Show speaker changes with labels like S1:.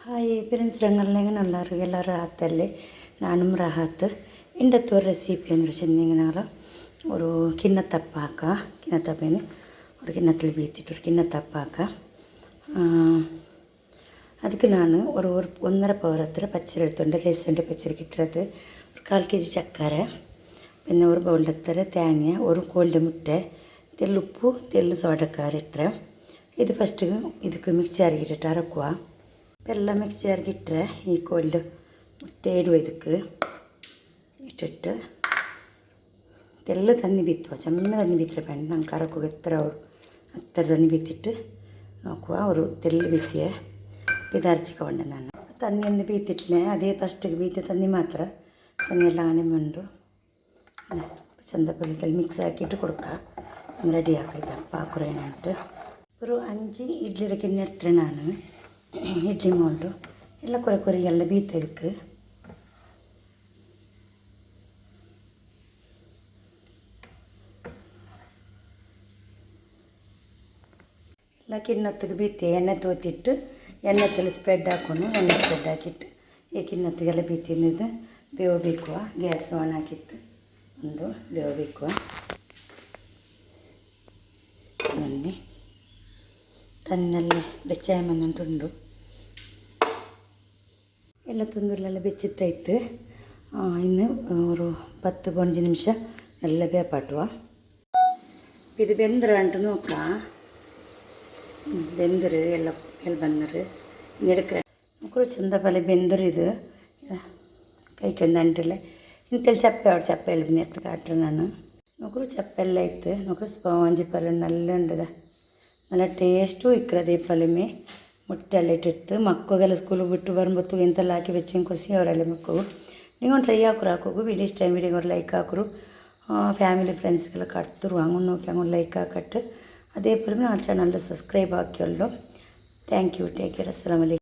S1: hi friends രംഗങ്ങളിലെങ്ങനെ ഉള്ളവർക്ക് എല്ലാവരും റാഹത്തല്ലേ നാനും റാഹത്ത് ഇന്നത്തെ ഒരു റെസിപ്പി എന്ന് വെച്ചിട്ടുണ്ടെങ്കിൽ ഒരു കിണ്ണത്തപ്പാക്കുക കിണ്ണത്തപ്പേന്ന് ഒരു കിണ്ണത്തിൽ ബീത്തിട്ട് ഒരു കിണ്ണത്തപ്പാക്കുക ಅದಕ್ಕೆ ನಾನು ഒരു 1.5 പൗരത്തിൽ പച്ചരി എടുത്തുകൊണ്ട് റൈസിൻ്റെ പച്ചരി കിട്ടുന്നത് ഒരു 1/4 kg ചക്കര പിന്നെ ഒരു ബൗളിലെത്ര തേങ്ങ ഒരു കോലിൻ്റെ മുട്ട തെല്ലുപ്പു തെല്ല് സോഡക്കാർ ഇട്ട ഇത് ഫസ്റ്റ് ಇದಕ್ಕೆ ಮಿಕ್ಸಿ ಆರಿಗಿಟ್ಟು ಅರಕುವ ಎಲ್ಲ ಮಿಕ್ಸಿ ಆರಿಗಿಟ್ರೆ ಈ ಕೋಲ್ಡ್ ಮುಟ್ಟೆ ಇಡುವ ಇದಕ್ಕೆ ಇಟ್ಟಿಟ್ಟು തെല്ല് തന്നി ബീത്തുക ചെമ്മ തന്നി ബീത്തിട്ട് വേണ്ട നമുക്ക് അരക്കുക എത്ര തന്നി ബീത്തിട്ട് നോക്കുക ഒരു തെല്ല് ബീത്തിയെ ഇതരച്ചിക്കൊണ്ടെന്നാണ് തന്നി ഒന്ന് ബീത്തിട്ടില്ലേ അതേ ഫസ്റ്റ് ബീത്തി തന്നി മാത്ര തന്നിയെല്ലാം അങ്ങനെ ഉണ്ടു ചന്തപ്പള്ളിക്കൽ മിക്സ് ആക്കിയിട്ട് കൊടുക്കുക റെഡി ആക്കുക പാക്കുറേനായിട്ട് ഒരു 5 ഇഡ്ഡലി ഇടയ്ക്ക് എടുത്തിട്ട് ನಾನು ಇಡ್ಲಿ ಮೋಲ್ಡು ಎಲ್ಲ ಕೊರೆ ಎಲ್ಲ ಬೀತದಕ್ಕೆ ಎಲ್ಲ ಕಿನ್ನತ್ತಿಗೆ ಬೀತಿ ಎಣ್ಣೆ ತೋತಿಟ್ಟು ಎಣ್ಣೆತ್ತಲ್ಲಿ ಸ್ಪ್ರೆಡ್ ಹಾಕೊಂಡು ಎಣ್ಣೆ ಸ್ಪ್ರೆಡ್ ಹಾಕಿಟ್ಟು ಈ ಕಿನ್ನತ್ತಿಗೆಲ್ಲ ಬೀತಿದ್ದು ಬೇವಬೇಕು ಗ್ಯಾಸ್ ಆನ್ ಹಾಕಿತ್ತು ಒಂದು ಬೇವಬೇಕು ನನ್ನೆ തന്നെല്ലാം വെച്ചാൽ വന്നിട്ടുണ്ട് ಎಲ್ಲ ತುಂದುರ್ಲೆಲ್ಲ ಬೆಚ್ಚಿತ್ತಾಯ್ತು ಇನ್ನು ഒരു 10-15 ನಿಮಿಷ നല്ല ಬೇಪಾಟುವ ಇದು ಬೆಂದ್ರೆ ಅಂಟು ನೋಕ ಬೆಂದ್ರೆ ಎಲ್ಲ ಬಂದರೆ ನೆಡಕ್ರೆ ಮಕ್ಕಳು ಚಂದ ಪಲ್ಲೆ ಬೆಂದ್ರೆ ಇದು ಕೈಕೊಂದು ಅಂಟಲ್ಲ ಇಂತೆಲ್ಲ ಚಪ್ಪೆ ಎಲ್ಲ ನೆತ್ತು ಕಾಟ್ರೆ ನಾನು ಮಕ್ಕಳು ಚಪ್ಪೆಲ್ಲ ಇತ್ತು ಮಕ್ಕಳು ಸ್ಪಾಂಜಿ ಪಲ್ಲೆ നല്ല ಉಂಟದ നല്ല ടേസ്റ്റും ഇക്കറതേ പലമേ മുട്ടെല്ലാം ഇട്ടിട്ട് മക്കൾക്കെല്ലാം സ്കൂളിൽ വിട്ട് വരുമ്പോഴത്തേക്കും എന്തെല്ലാം ആക്കി വെച്ചും കൊസി അവരെല്ലാം മക്കಳು നിങ്ങൾ ಟ್ರೈ ಹಾಕೋರು വീഡിയോ ഇഷ്ടമായി വീഡിയോ ഒരു ലൈക്ക് ಹಾಕೋರು ಫ್ಯಾಮಿಲಿ ಫ್ರೆಂಡ್ಸ್ಗೆಲ್ಲ ಕಟ್ತರು ಹಂಗೆ ನೋಕಿ ಹಂಗೆ ಲೈಕ್ ಹಾಕಟ್ಟು അതേപോലെ ആ ചാനലിൽ സബ്സ്ക്രൈബ് ആക്കിയല്ലോ താങ്ക് യു ടേക്ക് കെയർ അസ്സലാമു അലൈക്കും